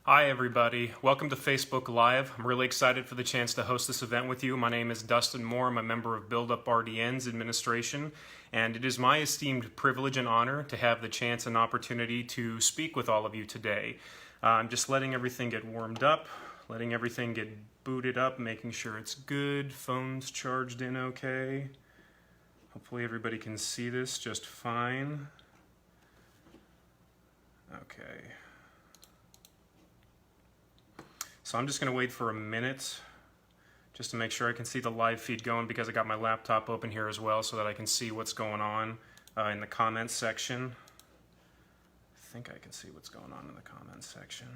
Hi everybody, welcome to Facebook Live. I'm really excited for the chance to host this event with you. My name is Dustin Moore. I'm a member of Build Up RDN's administration, and it is my esteemed privilege and honor to have the chance and opportunity to speak with all of you today. I'm just letting everything get warmed up, letting everything get booted up, making sure it's good, phone's charged in okay. Hopefully everybody can see this just fine. Okay. So I'm just going to wait for a minute just to make sure I can see the live feed going, because I got my laptop open here as well so that I can see what's going on in the comments section. I think I can see what's going on in the comments section.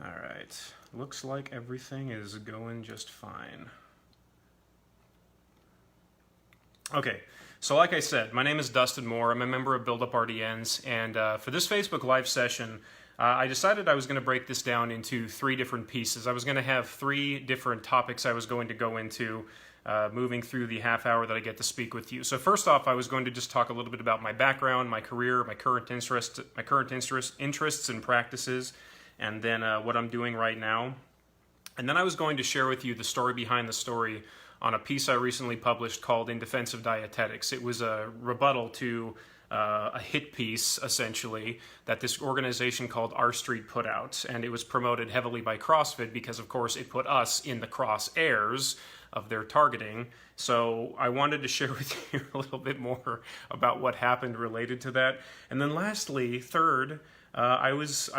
All right, looks like everything is going just fine. Okay, so like I said, my name is Dustin Moore. I'm a member of Build Up RDNs, and for this Facebook Live session, I decided I was going to break this down into 3 different pieces. I was going to have 3 different topics I was going to go into moving through the half hour that I get to speak with you. So first off, I was going to just talk a little bit about my background, my career, my current interests and practices, and then what I'm doing right now. And then I was going to share with you the story behind the story on a piece I recently published called In Defense of Dietetics. It was a rebuttal to a hit piece, essentially, that this organization called R Street put out, and it was promoted heavily by CrossFit because, of course, it put us in the crosshairs of their targeting. So I wanted to share with you a little bit more about what happened related to that. And then lastly, third, it was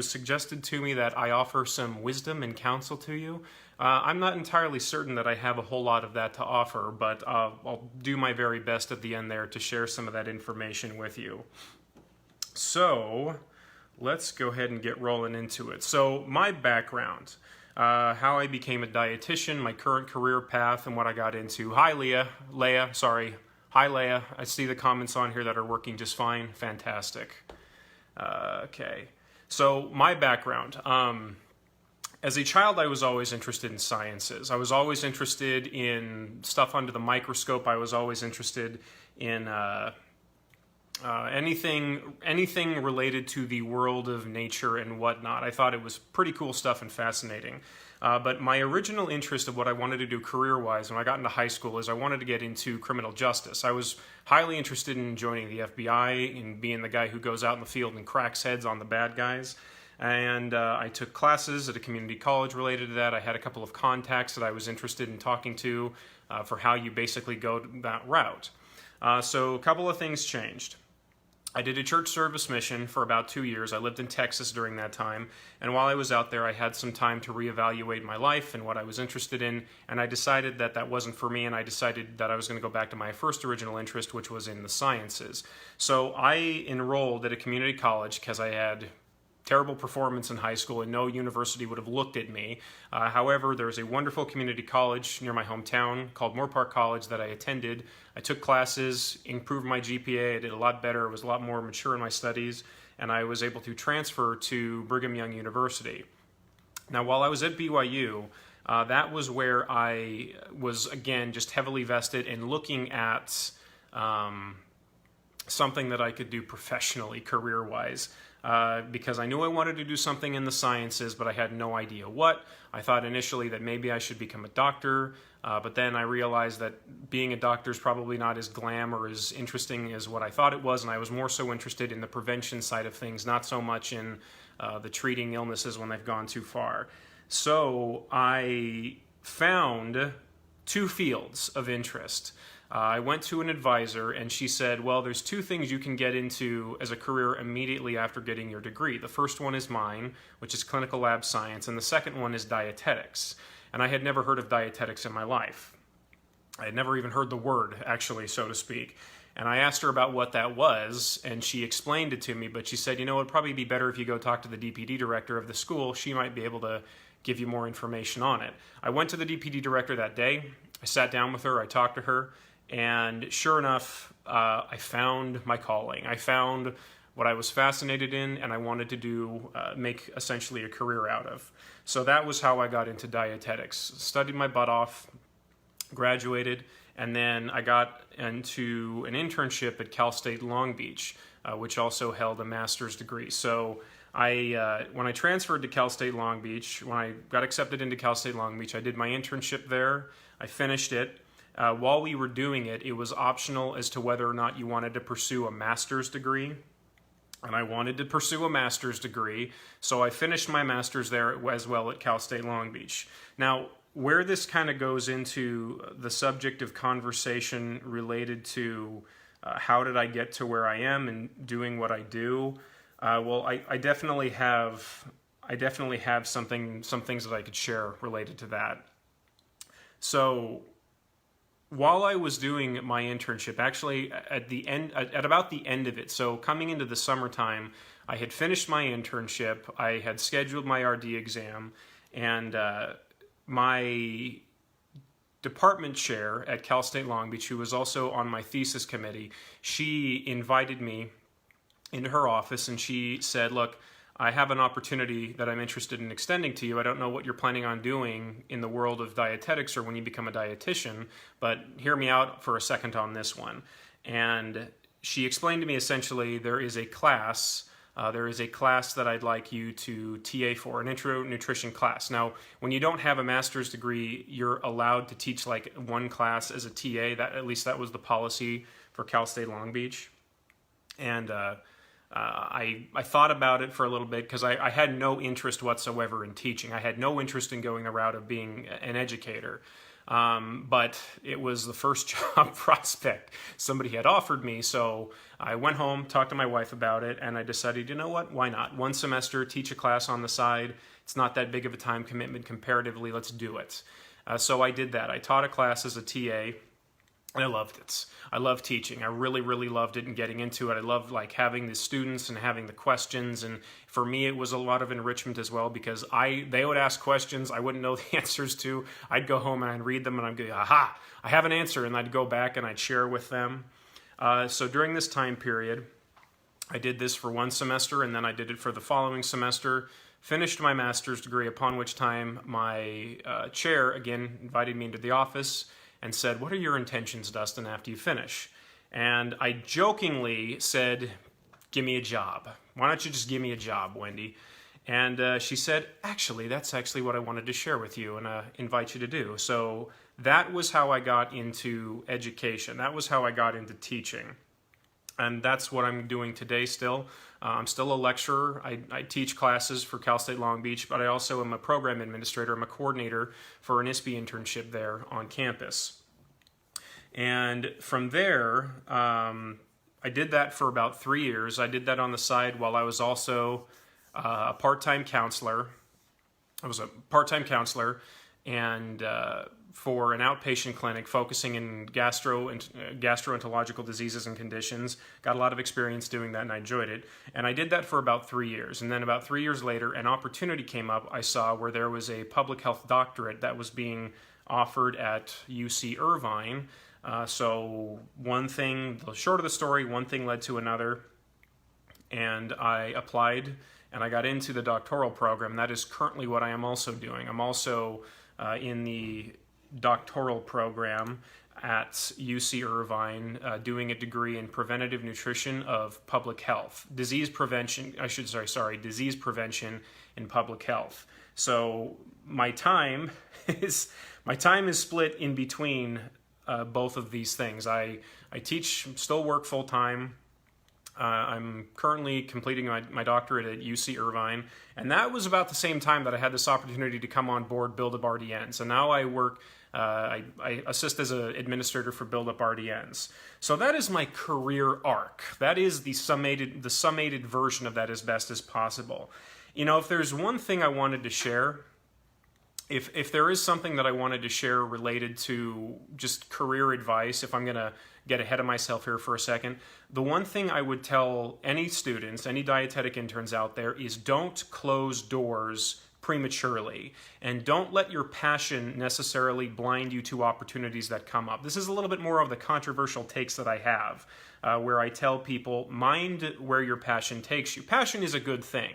suggested to me that I offer some wisdom and counsel to you. I'm not entirely certain that I have a whole lot of that to offer, but I'll do my very best at the end there to share some of that information with you. So let's go ahead and get rolling into it. So my background, how I became a dietitian, my current career path, and what I got into. Hi, Leah, sorry. Hi, Leah. I see the comments on here that are working just fine. Fantastic. Okay. So my background. As a child, I was always interested in sciences. I was always interested in stuff under the microscope. I was always interested in anything related to the world of nature and whatnot. I thought it was pretty cool stuff and fascinating. But my original interest of what I wanted to do career-wise when I got into high school is I wanted to get into criminal justice. I was highly interested in joining the FBI and being the guy who goes out in the field and cracks heads on the bad guys. And I took classes at a community college related to that. I had a couple of contacts that I was interested in talking to for how you basically go that route. So a couple of things changed. I did a church service mission for about 2 years. I lived in Texas during that time, and while I was out there, I had some time to reevaluate my life and what I was interested in, and I decided that that wasn't for me, and I decided that I was going to go back to my first original interest, which was in the sciences. So I enrolled at a community college because I had terrible performance in high school and no university would have looked at me. However, there's a wonderful community college near my hometown called Moore Park College that I attended. I took classes, improved my GPA, I did a lot better, was a lot more mature in my studies, and I was able to transfer to Brigham Young University. Now, while I was at BYU, that was where I was, again, just heavily vested in looking at something that I could do professionally, career-wise. Because I knew I wanted to do something in the sciences, but I had no idea what. I thought initially that maybe I should become a doctor, but then I realized that being a doctor is probably not as glam or as interesting as what I thought it was, and I was more so interested in the prevention side of things, not so much in the treating illnesses when they've gone too far. So I found 2 fields of interest. I went to an advisor and she said, well, there's 2 things you can get into as a career immediately after getting your degree. The first one is mine, which is clinical lab science, and the second one is dietetics. And I had never heard of dietetics in my life. I had never even heard the word, actually, so to speak. And I asked her about what that was, and she explained it to me, but she said, you know, it'd probably be better if you go talk to the DPD director of the school. She might be able to give you more information on it. I went to the DPD director that day. I sat down with her. I talked to her. And sure enough, I found my calling. I found what I was fascinated in and I wanted to do, make essentially a career out of. So that was how I got into dietetics. Studied my butt off, graduated, And then I got into an internship at Cal State Long Beach, which also held a master's degree. So when I transferred to Cal State Long Beach, when I got accepted into Cal State Long Beach, I did my internship there. I finished it. While we were doing it, it was optional as to whether or not you wanted to pursue a master's degree. And I wanted to pursue a master's degree, so I finished my master's there as well at Cal State Long Beach. Now, where this kind of goes into the subject of conversation related to how did I get to where I am and doing what I do, well, I definitely have some things that I could share related to that. So while I was doing my internship, actually at about the end of it, so coming into the summertime, I had finished my internship, I had scheduled my RD exam, and my department chair at Cal State Long Beach, who was also on my thesis committee, she invited me into her office and she said, look, I have an opportunity that I'm interested in extending to you. I don't know what you're planning on doing in the world of dietetics or when you become a dietitian, but hear me out for a second on this one. And she explained to me essentially there is a class that I'd like you to TA for, an intro nutrition class. Now, when you don't have a master's degree, you're allowed to teach like one class as a TA. At least that was the policy for Cal State Long Beach. And I thought about it for a little bit because I had no interest whatsoever in teaching. I had no interest in going the route of being an educator. But it was the first job prospect somebody had offered me, so I went home, talked to my wife about it, and I decided, you know what, why not? One semester, teach a class on the side. It's not that big of a time commitment comparatively. Let's do it. So I did that. I taught a class as a TA. I loved it. I loved teaching. I really, really loved it and getting into it. I loved like having the students and having the questions. And for me, it was a lot of enrichment as well because they would ask questions I wouldn't know the answers to. I'd go home and I'd read them and I'd go, aha, I have an answer. And I'd go back and I'd share with them. So during this time period, I did this for one semester and then I did it for the following semester. Finished my master's degree, upon which time my chair again invited me into the office and said, what are your intentions, Dustin, after you finish? And I jokingly said, give me a job. Why don't you just give me a job, Wendy? And she said, actually, that's actually what I wanted to share with you and invite you to do. So that was how I got into education. That was how I got into teaching. And that's what I'm doing today still. I'm still a lecturer. I teach classes for Cal State Long Beach, but I also am a program administrator. I'm a coordinator for an ISPE internship there on campus. And from there, I did that for about 3 years. I did that on the side while I was also a part-time counselor. I was a part-time counselor and for an outpatient clinic focusing in gastroenterological diseases and conditions. Got a lot of experience doing that and I enjoyed it. And I did that for about 3 years. And then about 3 years later, an opportunity came up I saw where there was a public health doctorate that was being offered at UC Irvine. So one thing, the short of the story, one thing led to another. And I applied and I got into the doctoral program. That is currently what I am also doing. I'm also in the doctoral program at UC Irvine doing a degree in preventative nutrition of public health. Disease prevention in public health. So my time is split in between both of these things. I teach, still work full-time. I'm currently completing my doctorate at UC Irvine, and that was about the same time that I had this opportunity to come on board Build Up RDNs. And now I work, I assist as an administrator for Build Up RDNs. So that is my career arc. That is the summated version of that as best as possible. You know, if there's one thing I wanted to share, if there is something that I wanted to share related to just career advice, if I'm going to get ahead of myself here for a second, the one thing I would tell any students, any dietetic interns out there is don't close doors prematurely and don't let your passion necessarily blind you to opportunities that come up. This is a little bit more of the controversial takes that I have, where I tell people, mind where your passion takes you. Passion is a good thing.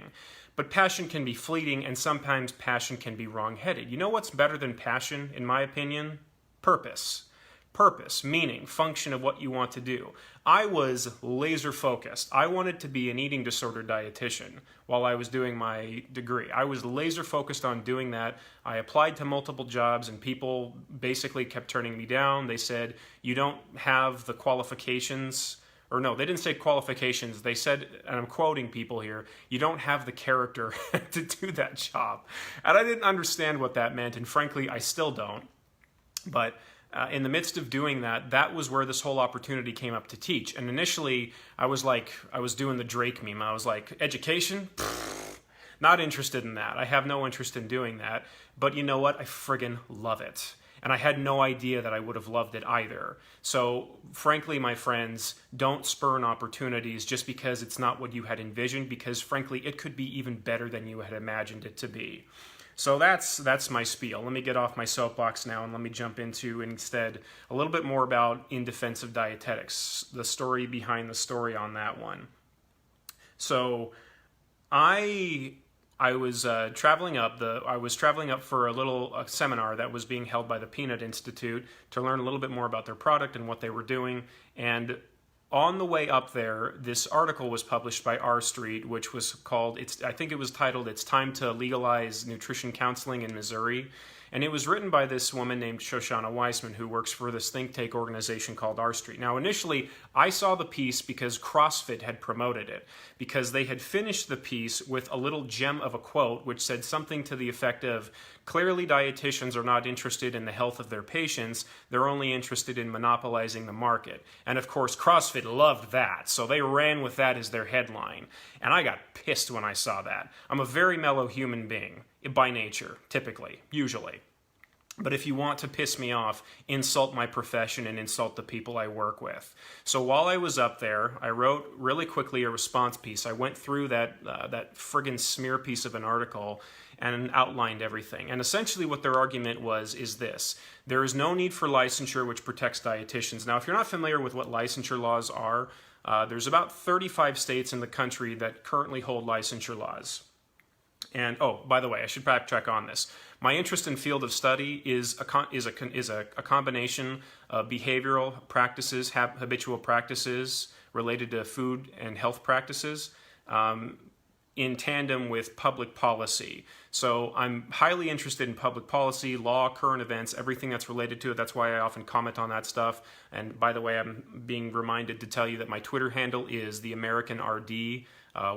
But passion can be fleeting, and sometimes passion can be wrong-headed. You know what's better than passion, in my opinion? Purpose. purpose, meaning, function of what you want to do. I was laser focused. I wanted to be an eating disorder dietitian while I was doing my degree. I was laser focused on doing that. I applied to multiple jobs and people basically kept turning me down. They said, you don't have the qualifications, or no, they didn't say qualifications. They said, and I'm quoting people here, you don't have the character to do that job. And I didn't understand what that meant, and frankly, I still don't. But in the midst of doing that, that was where this whole opportunity came up to teach. And initially, I was doing the Drake meme. I was like, education? Pfft, not interested in that. I have no interest in doing that. But you know what? I friggin' love it. And I had no idea that I would have loved it either. So, frankly, my friends, don't spurn opportunities just because it's not what you had envisioned, because, frankly, it could be even better than you had imagined it to be. So that's my spiel. Let me get off my soapbox now and let me jump into instead a little bit more about In Defense of Dietetics, the story behind the story on that one. So I was traveling up for a little seminar that was being held by the Peanut Institute to learn a little bit more about their product and what they were doing. And on the way up there, this article was published by R Street, which was called, I think it was titled, "It's Time to Legalize Nutrition Counseling in Missouri." And it was written by this woman named Shoshana Weissman, who works for this think tank organization called R Street. Now, initially, I saw the piece because CrossFit had promoted it, because they had finished the piece with a little gem of a quote, which said something to the effect of, clearly dietitians are not interested in the health of their patients, they're only interested in monopolizing the market. And of course, CrossFit loved that, so they ran with that as their headline. And I got pissed when I saw that. I'm a very mellow human being, by nature, typically, usually. But if you want to piss me off, insult my profession and insult the people I work with. So while I was up there, I wrote really quickly a response piece. I went through that friggin' smear piece of an article and outlined everything. And essentially what their argument is this. There is no need for licensure which protects dietitians. Now, if you're not familiar with what licensure laws are, there's about 35 states in the country that currently hold licensure laws. And, oh, by the way, I should backtrack on this. My interest in field of study is a combination of behavioral practices, habitual practices related to food and health practices, in tandem with public policy. So I'm highly interested in public policy, law, current events, everything that's related to it. That's why I often comment on that stuff. And by the way, I'm being reminded to tell you that my Twitter handle is the American RD.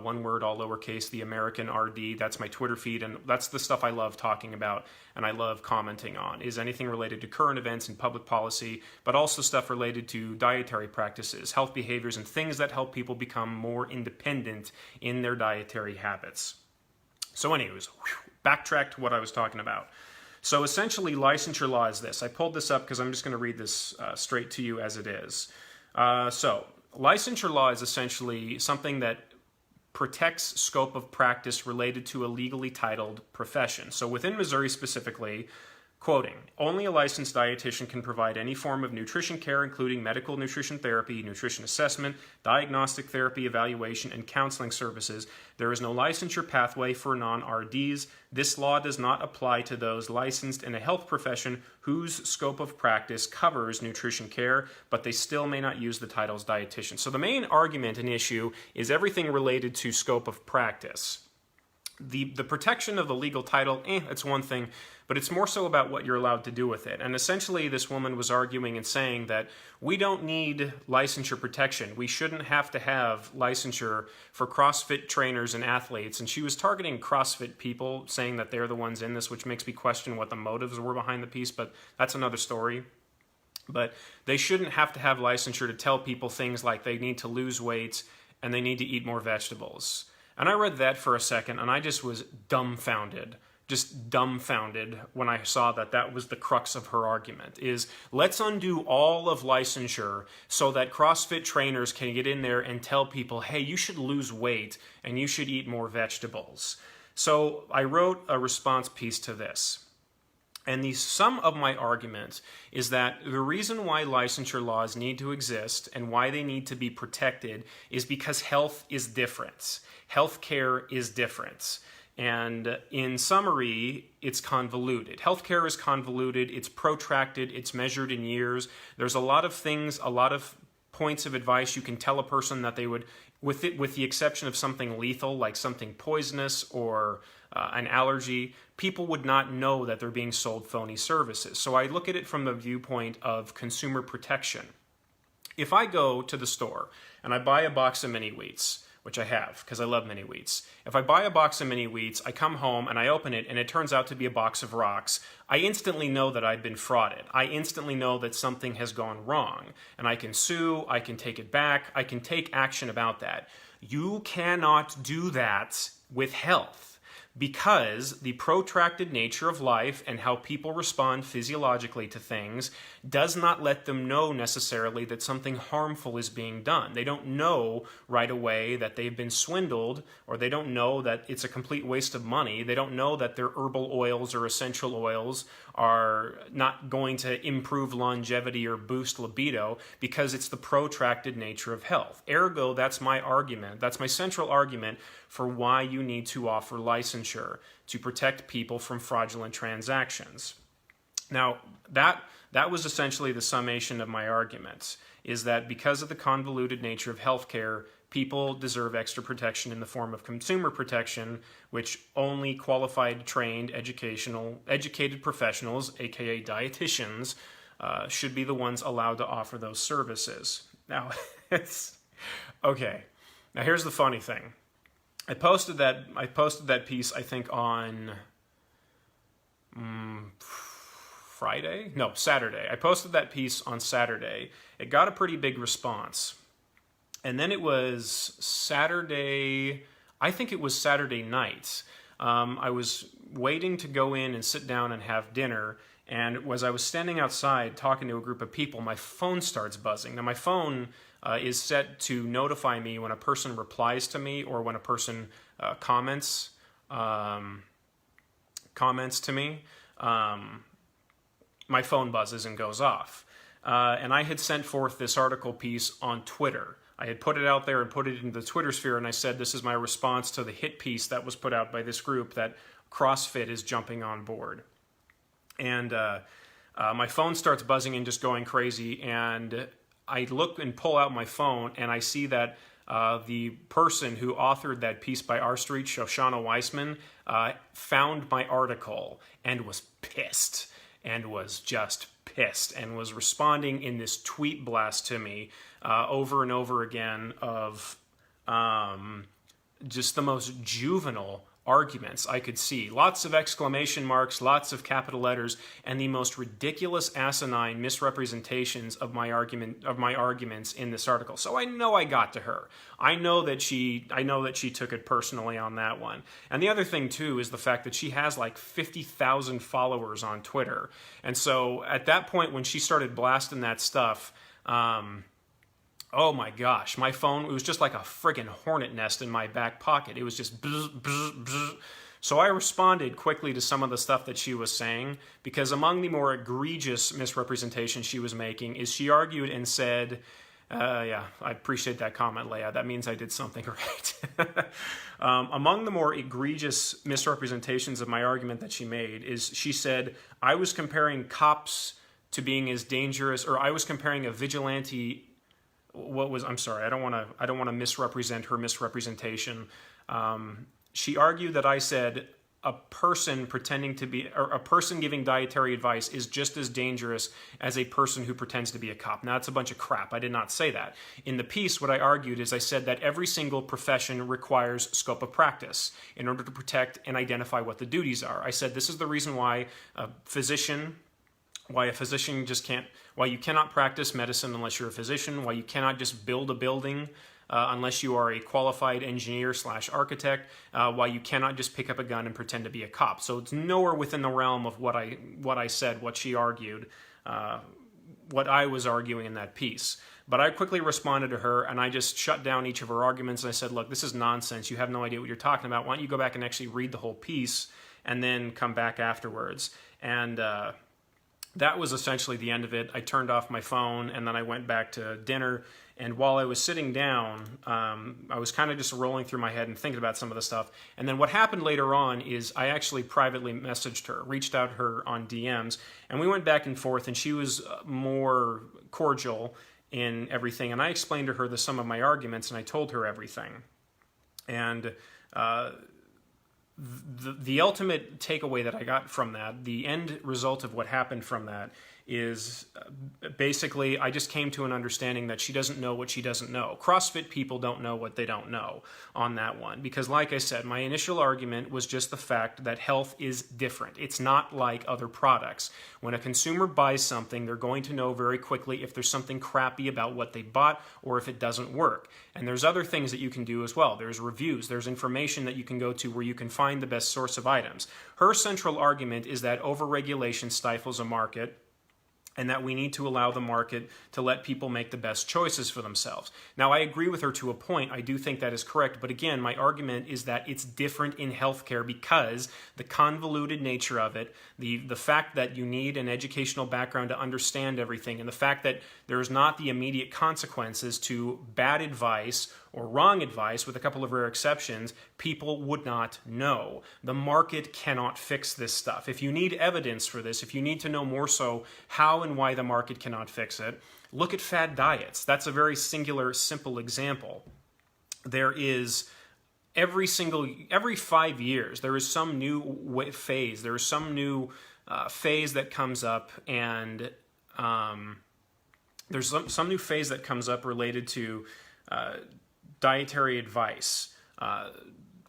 One word, all lowercase, the American RD. That's my Twitter feed, and that's the stuff I love talking about and I love commenting on, is anything related to current events and public policy, but also stuff related to dietary practices, health behaviors, and things that help people become more independent in their dietary habits. So anyways, backtrack to what I was talking about. So essentially, licensure law is this. I pulled this up because I'm just going to read this straight to you as it is. So licensure law is essentially something that protects scope of practice related to a legally titled profession. So within Missouri specifically, quoting, only a licensed dietitian can provide any form of nutrition care, including medical nutrition therapy, nutrition assessment, diagnostic therapy, evaluation, and counseling services. There is no licensure pathway for non-RDs. This law does not apply to those licensed in a health profession whose scope of practice covers nutrition care, but they still may not use the titles dietitian. So the main argument and issue is everything related to scope of practice. The protection of the legal title, it's one thing, but it's more so about what you're allowed to do with it. And essentially this woman was arguing and saying that we don't need licensure protection. We shouldn't have to have licensure for CrossFit trainers and athletes. And she was targeting CrossFit people, saying that they're the ones in this, which makes me question what the motives were behind the piece, but that's another story. But they shouldn't have to have licensure to tell people things like they need to lose weight and they need to eat more vegetables. And I read that for a second, and I just was dumbfounded when I saw that that was the crux of her argument, is let's undo all of licensure so that CrossFit trainers can get in there and tell people, hey, you should lose weight and you should eat more vegetables. So I wrote a response piece to this. And the sum of my argument is that the reason why licensure laws need to exist and why they need to be protected is because health is different. Healthcare is different. And in summary, it's convoluted. Healthcare is convoluted, it's protracted, it's measured in years. There's a lot of things, a lot of points of advice you can tell a person that they would, with the exception of something lethal, like something poisonous or an allergy, people would not know that they're being sold phony services. So I look at it from the viewpoint of consumer protection. If I go to the store and I buy a box of mini wheats, which I have because I love mini wheats. If I buy a box of mini wheats, I come home and I open it and it turns out to be a box of rocks, I instantly know that I've been frauded. I instantly know that something has gone wrong. And I can sue, I can take it back, I can take action about that. You cannot do that with health, because the protracted nature of life and how people respond physiologically to things does not let them know necessarily that something harmful is being done. They don't know right away that they've been swindled, or they don't know that it's a complete waste of money. They don't know that their herbal oils or essential oils are not going to improve longevity or boost libido, because it's the protracted nature of health. Ergo, that's my argument. That's my central argument for why you need to offer licensure to protect people from fraudulent transactions. Now, that was essentially the summation of my arguments, is that because of the convoluted nature of healthcare, people deserve extra protection in the form of consumer protection, which only qualified, trained, educated professionals, aka dietitians, should be the ones allowed to offer those services. Now, okay. Now here's the funny thing. I posted that piece, I think, on Saturday. I posted that piece on Saturday. It got a pretty big response. And then it was Saturday, I think it was Saturday night. I was waiting to go in and sit down and have dinner, and as I was standing outside talking to a group of people, my phone starts buzzing. Now, my phone is set to notify me when a person replies to me or when a person comments to me. My phone buzzes and goes off. And I had sent forth this article piece on Twitter. I had put it out there and put it into the Twitter sphere, and I said, this is my response to the hit piece that was put out by this group that CrossFit is jumping on board. And my phone starts buzzing and just going crazy, and I look and pull out my phone, and I see that the person who authored that piece by R Street, Shoshana Weissman, found my article and was pissed, and was just pissed, and was responding in this tweet blast to me over and over again of just the most juvenile arguments I could see. Lots of exclamation marks, lots of capital letters, and the most ridiculous, asinine misrepresentations of my arguments in this article. So I know I got to her. I know that she took it personally on that one. And the other thing too is the fact that she has like 50,000 followers on Twitter. And so at that point when she started blasting that stuff, oh my gosh, my phone, it was just like a friggin' hornet nest in my back pocket. It was just bzz, bzz, bzz. So I responded quickly to some of the stuff that she was saying, because among the more egregious misrepresentations she was making is she argued and said, yeah, I appreciate that comment, Leia. That means I did something right. Among the more egregious misrepresentations of my argument that she made is she said, I was comparing cops to being as dangerous, or I was comparing a vigilante. I'm sorry, I don't want to misrepresent her misrepresentation. She argued that I said a person pretending to be, or a person giving dietary advice is just as dangerous as a person who pretends to be a cop. Now, that's a bunch of crap. I did not say that. In the piece, what I argued is I said that every single profession requires scope of practice in order to protect and identify what the duties are. I said this is the reason why a physician why you cannot practice medicine unless you're a physician, why you cannot just build a building unless you are a qualified engineer / architect, why you cannot just pick up a gun and pretend to be a cop. So it's nowhere within the realm of what I said, what she argued, what I was arguing in that piece. But I quickly responded to her, and I just shut down each of her arguments, and I said, look, this is nonsense. You have no idea what you're talking about. Why don't you go back and actually read the whole piece and then come back afterwards? And that was essentially the end of it. I turned off my phone, and then I went back to dinner. And while I was sitting down, I was kind of just rolling through my head and thinking about some of the stuff. And then what happened later on is I actually privately messaged her, reached out to her on DMs, and we went back and forth, and she was more cordial in everything. And I explained to her some of my arguments, and I told her everything. And the ultimate takeaway that I got from that, the end result of what happened from that, is basically I just came to an understanding that she doesn't know what she doesn't know. CrossFit people don't know what they don't know on that one. Because like I said, my initial argument was just the fact that health is different. It's not like other products. When a consumer buys something, they're going to know very quickly if there's something crappy about what they bought or if it doesn't work. And there's other things that you can do as well. There's reviews. There's information that you can go to where you can find the best source of items. Her central argument is that overregulation stifles a market, and that we need to allow the market to let people make the best choices for themselves. Now, I agree with her to a point. I do think that is correct. But again, my argument is that it's different in healthcare because the convoluted nature of it, the fact that you need an educational background to understand everything, and the fact that there's not the immediate consequences to bad advice or wrong advice, with a couple of rare exceptions, people would not know. The market cannot fix this stuff. If you need evidence for this, if you need to know more so how and why the market cannot fix it, look at fad diets. That's a very singular, simple example. There is every 5 years, there is some new phase. There is some new phase that comes up, and there's some new phase that comes up related to dietary advice,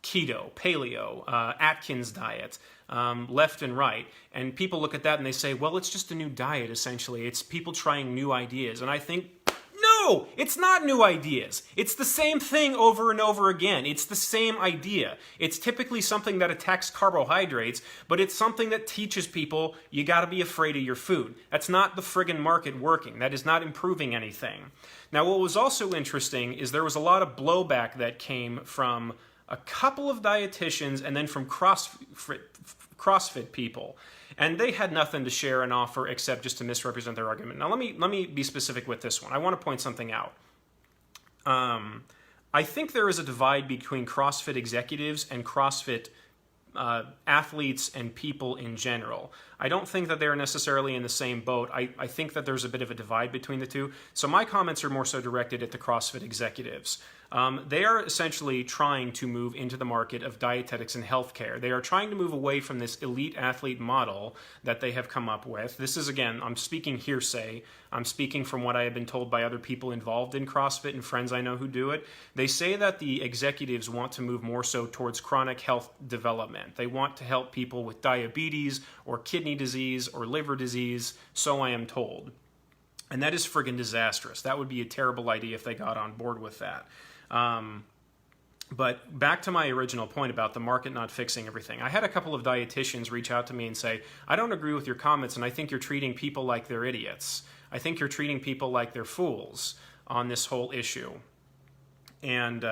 keto, paleo, Atkins diet, left and right. And people look at that and they say, well, it's just a new diet, essentially. It's people trying new ideas. And I think, no, it's not new ideas. It's the same thing over and over again. It's the same idea. It's typically something that attacks carbohydrates, but it's something that teaches people you got to be afraid of your food. That's not the friggin' market working. That is not improving anything. Now, what was also interesting is there was a lot of blowback that came from a couple of dietitians and then from CrossFit people. And they had nothing to share and offer except just to misrepresent their argument. Now, let me be specific with this one. I want to point something out. I think there is a divide between CrossFit executives and CrossFit athletes and people in general. I don't think that they're necessarily in the same boat. I think that there's a bit of a divide between the two. So my comments are more so directed at the CrossFit executives. They are essentially trying to move into the market of dietetics and healthcare. They are trying to move away from this elite athlete model that they have come up with. This is, again, I'm speaking hearsay. I'm speaking from what I have been told by other people involved in CrossFit and friends I know who do it. They say that the executives want to move more so towards chronic health development. They want to help people with diabetes or kidney disease or liver disease, so I am told. And that is friggin' disastrous. That would be a terrible idea if they got on board with that. But back to my original point about the market not fixing everything. I had a couple of dietitians reach out to me and say, I don't agree with your comments, and I think you're treating people like they're idiots. I think you're treating people like they're fools on this whole issue. And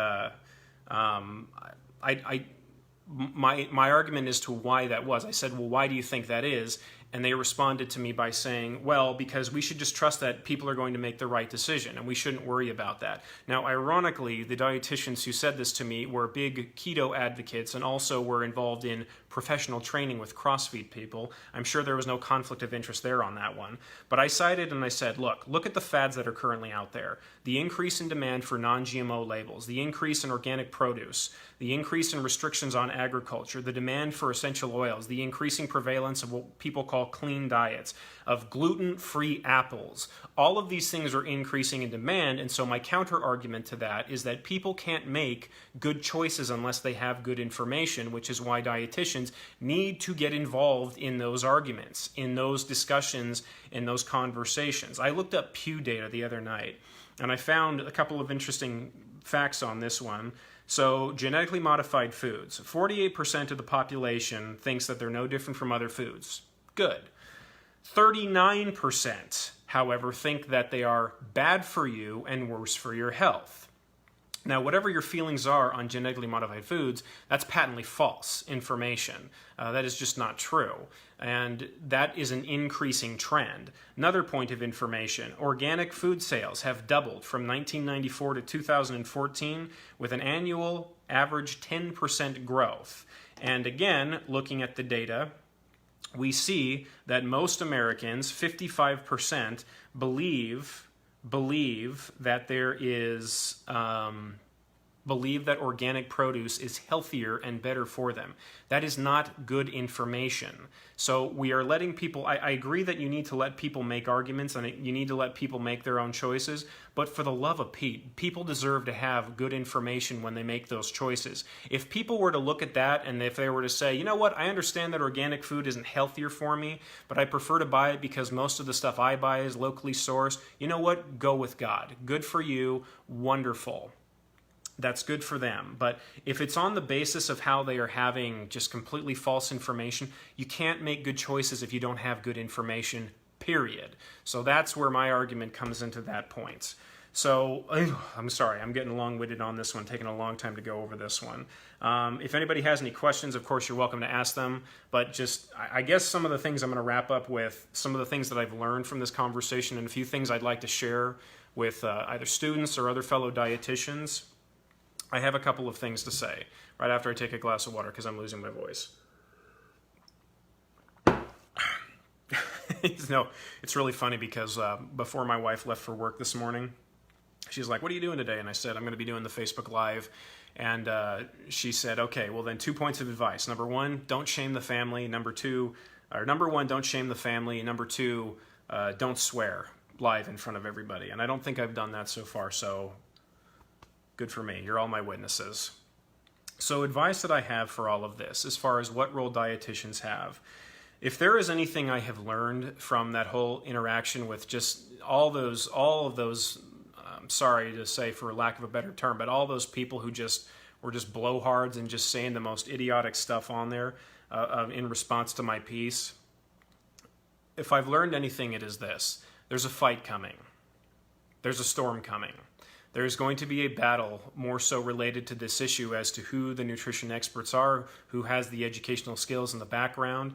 my argument as to why that was, I said, well, why do you think that is? And they responded to me by saying, well, because we should just trust that people are going to make the right decision, and we shouldn't worry about that. Now, ironically, the dietitians who said this to me were big keto advocates and also were involved in professional training with CrossFit people. I'm sure there was no conflict of interest there on that one. But I cited and I said, look at the fads that are currently out there. The increase in demand for non-GMO labels, the increase in organic produce, the increase in restrictions on agriculture, the demand for essential oils, the increasing prevalence of what people call clean diets, of gluten-free apples. All of these things are increasing in demand, and so my counter-argument to that is that people can't make good choices unless they have good information, which is why dietitians need to get involved in those arguments, in those discussions, in those conversations. I looked up Pew data the other night, and I found a couple of interesting facts on this one. So, genetically modified foods. 48% of the population thinks that they're no different from other foods. Good. 39%, however, think that they are bad for you and worse for your health. Now, whatever your feelings are on genetically modified foods, that's patently false information. That is just not true. And that is an increasing trend. Another point of information, organic food sales have doubled from 1994 to 2014 with an annual average 10% growth. And again, looking at the data, we see that most Americans, 55%, believe that there is believe that organic produce is healthier and better for them. That is not good information. So we are letting people, I agree that you need to let people make arguments and you need to let people make their own choices, but for the love of Pete, people deserve to have good information when they make those choices. If people were to look at that and if they were to say, you know what, I understand that organic food isn't healthier for me, but I prefer to buy it because most of the stuff I buy is locally sourced, you know what, go with God. Good for you, wonderful. That's good for them. But if it's on the basis of how they are having just completely false information, you can't make good choices if you don't have good information, period. So that's where my argument comes into that point. So, I'm sorry, I'm getting long-winded on this one, taking a long time to go over this one. If anybody has any questions, of course, you're welcome to ask them. But just, I guess some of the things I'm going to wrap up with, some of the things that I've learned from this conversation and a few things I'd like to share with either students or other fellow dietitians. I have a couple of things to say right after I take a glass of water because I'm losing my voice. No, it's really funny because before my wife left for work this morning, she's like, what are you doing today? And I said, I'm going to be doing the Facebook Live. And she said, okay, well then 2 points of advice. Number one, don't shame the family. Number one, don't shame the family. Number two, don't swear live in front of everybody. And I don't think I've done that so far, so good for me. You're all my witnesses. So advice that I have for all of this, as far as what role dietitians have, if there is anything I have learned from that whole interaction with just all of those, sorry to say for lack of a better term, but all those people who just were just blowhards and just saying the most idiotic stuff on there in response to my piece, if I've learned anything, it is this. There's a fight coming. There's a storm coming. There's going to be a battle more so related to this issue as to who the nutrition experts are, who has the educational skills in the background.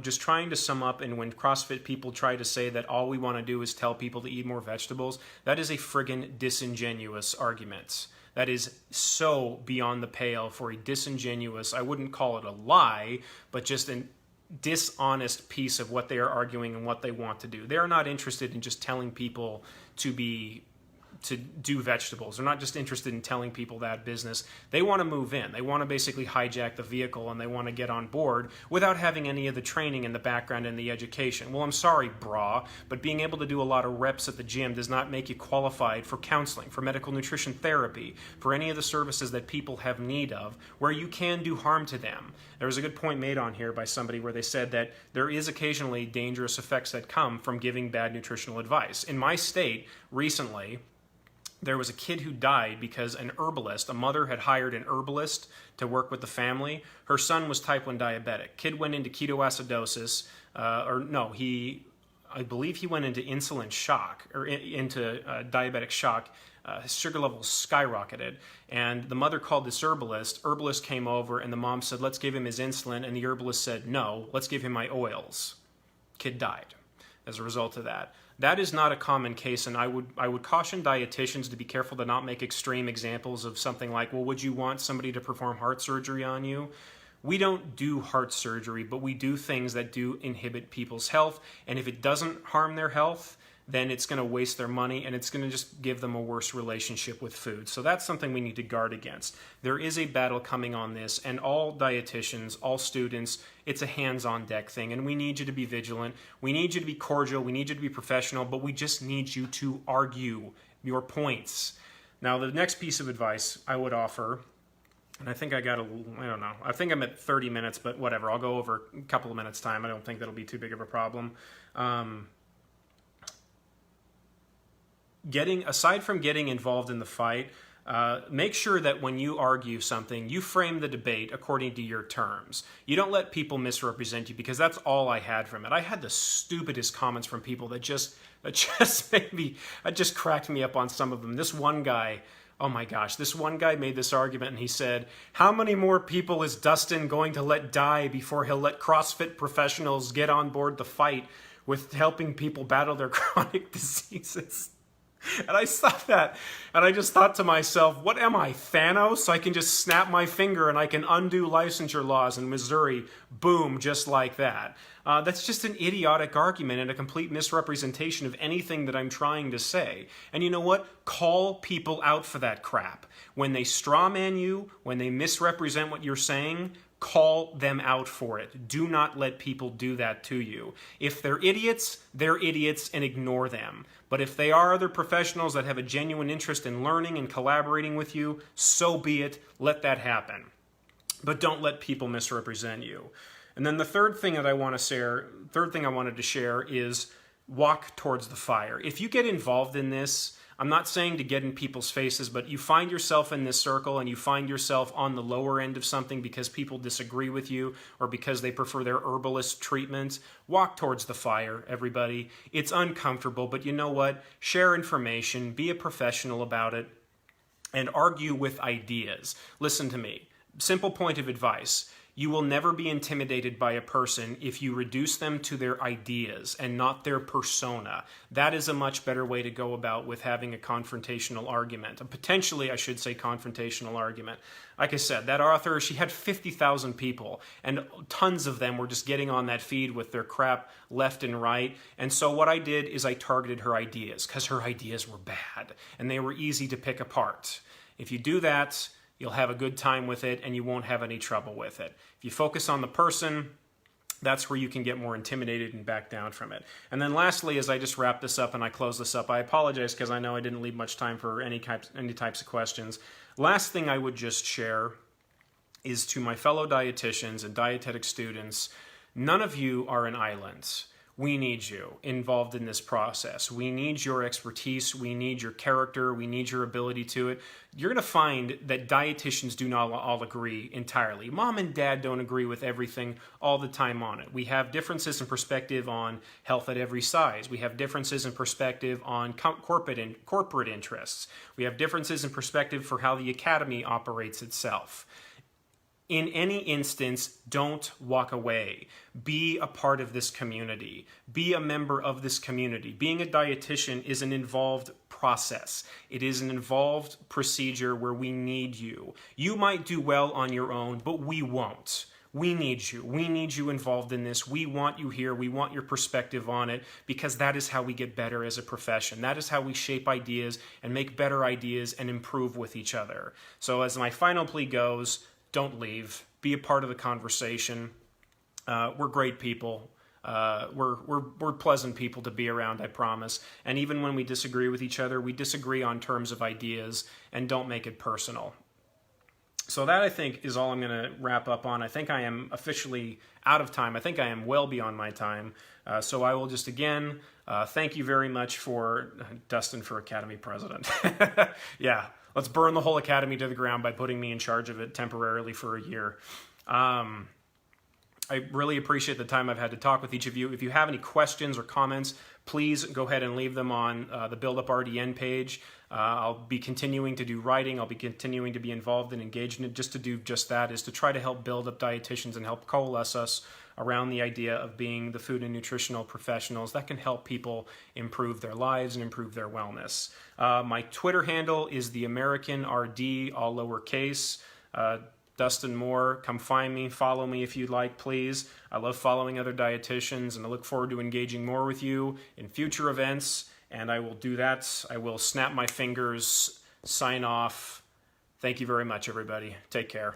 Just trying to sum up, and when CrossFit people try to say that all we want to do is tell people to eat more vegetables, that is a friggin' disingenuous argument. That is so beyond the pale for a disingenuous, I wouldn't call it a lie, but just an dishonest piece of what they are arguing and what they want to do. They are not interested in just telling people to do vegetables. They're not just interested in telling people that business. They want to move in. They want to basically hijack the vehicle and they want to get on board without having any of the training in the background and the education. Well, I'm sorry, brah, but being able to do a lot of reps at the gym does not make you qualified for counseling, for medical nutrition therapy, for any of the services that people have need of, where you can do harm to them. There was a good point made on here by somebody where they said that there is occasionally dangerous effects that come from giving bad nutritional advice. In my state, recently, there was a kid who died because a mother had hired an herbalist to work with the family. Her son was type 1 diabetic. Kid went into ketoacidosis, I believe he went into insulin shock, or into diabetic shock. His sugar levels skyrocketed, and the mother called this herbalist. Herbalist came over, and the mom said, let's give him his insulin, and the herbalist said, no, let's give him my oils. Kid died as a result of that. That is not a common case, and I would caution dietitians to be careful to not make extreme examples of something like, well, would you want somebody to perform heart surgery on you? We don't do heart surgery, but we do things that do inhibit people's health, and if it doesn't harm their health, then it's going to waste their money and it's going to just give them a worse relationship with food. So that's something we need to guard against. There is a battle coming on this, and all dietitians, all students, it's a hands-on deck thing, and we need you to be vigilant. We need you to be cordial. We need you to be professional, but we just need you to argue your points. Now, the next piece of advice I would offer, and I think I don't know. I think I'm at 30 minutes, but whatever. I'll go over a couple of minutes' time. I don't think that'll be too big of a problem. Aside from getting involved in the fight, make sure that when you argue something, you frame the debate according to your terms. You don't let people misrepresent you, because that's all I had from it. I had the stupidest comments from people that just cracked me up on some of them. This one guy Oh my gosh, this one guy made this argument and he said, how many more people is Dustin going to let die before he'll let CrossFit professionals get on board the fight with helping people battle their chronic diseases? And I saw that, and I just thought to myself, what am I, Thanos? I can just snap my finger and I can undo licensure laws in Missouri. Boom, just like that. That's just an idiotic argument and a complete misrepresentation of anything that I'm trying to say. And you know what? Call people out for that crap. When they strawman you, when they misrepresent what you're saying, call them out for it. Do not let people do that to you. If they're idiots and ignore them. But if they are other professionals that have a genuine interest in learning and collaborating with you, so be it. Let that happen. But don't let people misrepresent you. And then the third thing I wanted to share is walk towards the fire. If you get involved in this, I'm not saying to get in people's faces, but you find yourself in this circle and you find yourself on the lower end of something because people disagree with you or because they prefer their herbalist treatment, walk towards the fire, everybody. It's uncomfortable, but you know what? Share information, be a professional about it, and argue with ideas. Listen to me. Simple point of advice. You will never be intimidated by a person if you reduce them to their ideas and not their persona. That is a much better way to go about with having a confrontational argument. Potentially, I should say confrontational argument. Like I said, that author, she had 50,000 people, and tons of them were just getting on that feed with their crap left and right. And so what I did is I targeted her ideas, because her ideas were bad, and they were easy to pick apart. If you do that, you'll have a good time with it, and you won't have any trouble with it. If you focus on the person, that's where you can get more intimidated and back down from it. And then lastly, as I just wrap this up and I close this up, I apologize because I know I didn't leave much time for any types of questions. Last thing I would just share is to my fellow dietitians and dietetic students, none of you are an island. We need you involved in this process. We need your expertise. We need your character. We need your ability to it. You're going to find that dietitians do not all agree entirely. Mom and dad don't agree with everything all the time on it. We have differences in perspective on health at every size. We have differences in perspective on corporate interests. We have differences in perspective for how the academy operates itself. In any instance, don't walk away. Be a part of this community. Be a member of this community. Being a dietitian is an involved process. It is an involved procedure where we need you. You might do well on your own, but we won't. We need you. We need you involved in this. We want you here. We want your perspective on it because that is how we get better as a profession. That is how we shape ideas and make better ideas and improve with each other. So as my final plea goes, don't leave. Be a part of the conversation. We're great people. We're pleasant people to be around, I promise. And even when we disagree with each other, we disagree on terms of ideas and don't make it personal. So that, I think, is all I'm going to wrap up on. I think I am officially out of time. I think I am well beyond my time. So I will just, again, thank you very much for Dustin for Academy President. Yeah. Let's burn the whole academy to the ground by putting me in charge of it temporarily for a year. I really appreciate the time I've had to talk with each of you. If you have any questions or comments, please go ahead and leave them on the Build Up RDN page. I'll be continuing to do writing. I'll be continuing to be involved and engaged in it. Just to do just that is to try to help build up dietitians and help coalesce us around the idea of being the food and nutritional professionals that can help people improve their lives and improve their wellness. My Twitter handle is the American RD, all lowercase. Dustin Moore, come find me, follow me if you'd like, please. I love following other dietitians, and I look forward to engaging more with you in future events, and I will do that. I will snap my fingers, sign off. Thank you very much, everybody. Take care.